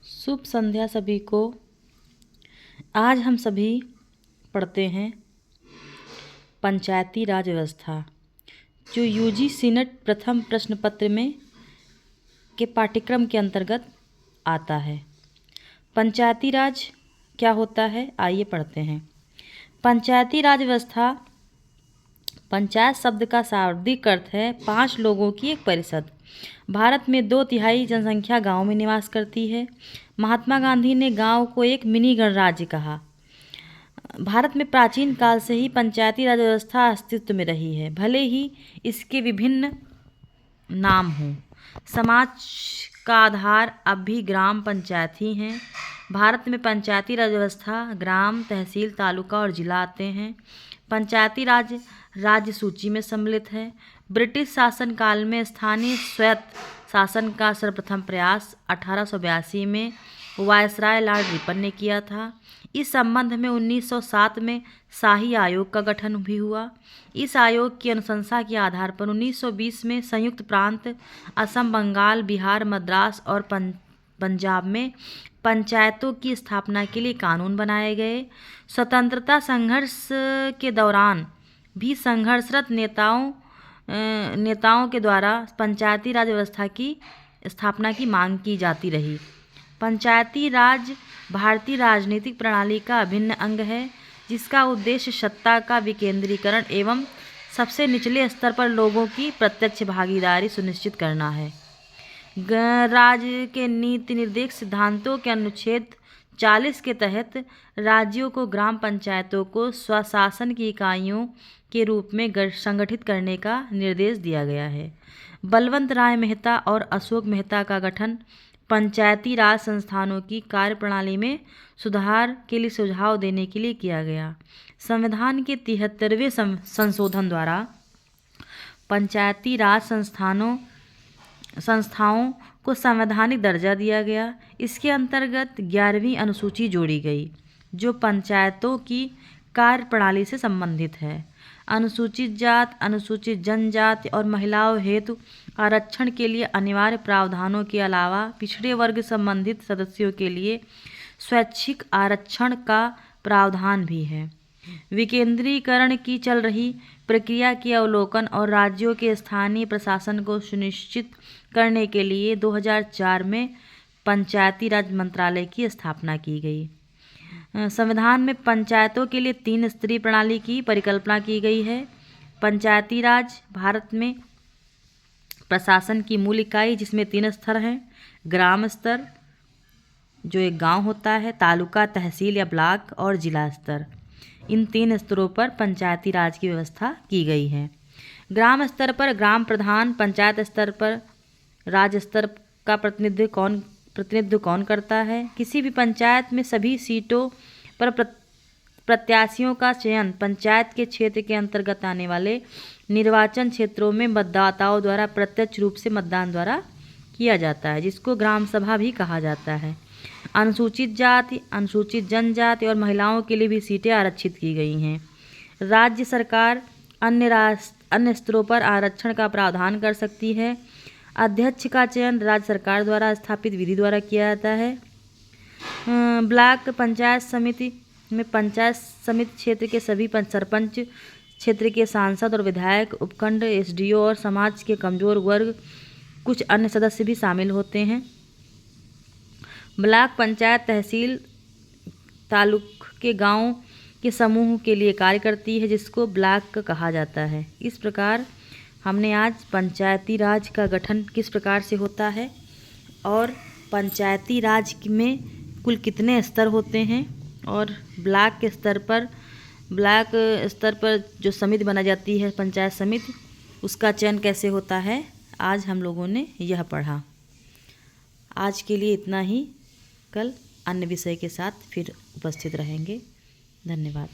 शुभ संध्या सभी को। आज हम सभी पढ़ते हैं पंचायती राज व्यवस्था, जो यूजीसी नेट प्रथम प्रश्न पत्र में के पाठ्यक्रम के अंतर्गत आता है। पंचायती राज क्या होता है, आइए पढ़ते हैं। पंचायती राज व्यवस्था, पंचायत शब्द का शाब्दिक अर्थ है 5 लोगों की एक परिषद। भारत में 2/3 जनसंख्या गांव में निवास करती है। महात्मा गांधी ने गांव को एक मिनी गणराज्य कहा। भारत में प्राचीन काल से ही पंचायती राज व्यवस्था अस्तित्व में रही है, भले ही इसके विभिन्न नाम हों। समाज का आधार अब भी ग्राम पंचायत ही हैं। भारत में पंचायती राज व्यवस्था ग्राम, तहसील, तालुका और जिला आते हैं। पंचायती राज राज्य सूची में सम्मिलित है। ब्रिटिश शासन काल में स्थानीय स्वायत्त शासन का सर्वप्रथम प्रयास 1882 में वायसराय लॉर्ड रिपन ने किया था। इस संबंध में 1907 में शाही आयोग का गठन भी हुआ। इस आयोग की अनुशंसा के आधार पर 1920 में संयुक्त प्रांत असम, बंगाल, बिहार, मद्रास और पंजाब में पंचायतों की स्थापना के लिए कानून बनाए गए। स्वतंत्रता संघर्ष के दौरान भी संघर्षरत नेताओं के द्वारा पंचायती राज व्यवस्था की स्थापना की मांग की जाती रही। पंचायती राज भारतीय राजनीतिक प्रणाली का अभिन्न अंग है, जिसका उद्देश्य सत्ता का विकेंद्रीकरण एवं सबसे निचले स्तर पर लोगों की प्रत्यक्ष भागीदारी सुनिश्चित करना है। राज्य के नीति निर्देश सिद्धांतों के अनुच्छेद 40 के तहत राज्यों को ग्राम पंचायतों को स्वशासन की इकाइयों के रूप में संगठित करने का निर्देश दिया गया है। बलवंत राय मेहता और अशोक मेहता का गठन पंचायती राज संस्थानों की कार्यप्रणाली में सुधार के लिए सुझाव देने के लिए किया गया। संविधान के 73वें संशोधन द्वारा पंचायती राज संस्थाओं को संवैधानिक दर्जा दिया गया। इसके अंतर्गत 11वीं अनुसूची जोड़ी गई, जो पंचायतों की कार्यप्रणाली से संबंधित है। अनुसूचित जात, अनुसूचित जनजाति और महिलाओं हेतु आरक्षण के लिए अनिवार्य प्रावधानों के अलावा पिछड़े वर्ग संबंधित सदस्यों के लिए स्वैच्छिक आरक्षण का प्रावधान भी है। विकेंद्रीकरण की चल रही प्रक्रिया के अवलोकन और राज्यों के स्थानीय प्रशासन को सुनिश्चित करने के लिए 2004 में पंचायती राज मंत्रालय की स्थापना की गई। संविधान में पंचायतों के लिए 3 स्तरीय प्रणाली की परिकल्पना की गई है। पंचायती राज भारत में प्रशासन की मूल इकाई, जिसमें 3 स्तर हैं। ग्राम स्तर, जो एक गांव होता है, तालुका, तहसील या ब्लॉक, और जिला स्तर। इन 3 स्तरों पर पंचायती राज की व्यवस्था की गई है। ग्राम स्तर पर ग्राम प्रधान, पंचायत स्तर पर राज्य स्तर का प्रतिनिधित्व कौन करता है। किसी भी पंचायत में सभी सीटों पर प्रत्याशियों का चयन पंचायत के क्षेत्र के अंतर्गत आने वाले निर्वाचन क्षेत्रों में मतदाताओं द्वारा प्रत्यक्ष रूप से मतदान द्वारा किया जाता है, जिसको ग्राम सभा भी कहा जाता है। अनुसूचित जाति, अनुसूचित जनजाति और महिलाओं के लिए भी सीटें आरक्षित की गई हैं। राज्य सरकार अन्य स्तरों पर आरक्षण का प्रावधान कर सकती है। अध्यक्ष का चयन राज्य सरकार द्वारा स्थापित विधि द्वारा किया जाता है। ब्लॉक पंचायत समिति में पंचायत समिति क्षेत्र के सभी सरपंच, क्षेत्र के सांसद और विधायक, उपखंड, एसडीओ और समाज के कमजोर वर्ग, कुछ अन्य सदस्य भी शामिल होते हैं। ब्लॉक पंचायत तहसील तालुक के गांव के समूह के लिए कार्य करती है, जिसको ब्लॉक कहा जाता है। इस प्रकार हमने आज पंचायती राज का गठन किस प्रकार से होता है और पंचायती राज में कुल कितने स्तर होते हैं और ब्लॉक स्तर पर जो समिति बना जाती है, पंचायत समिति, उसका चयन कैसे होता है, आज हम लोगों ने यह पढ़ा। आज के लिए इतना ही। कल अन्य विषय के साथ फिर उपस्थित रहेंगे। धन्यवाद।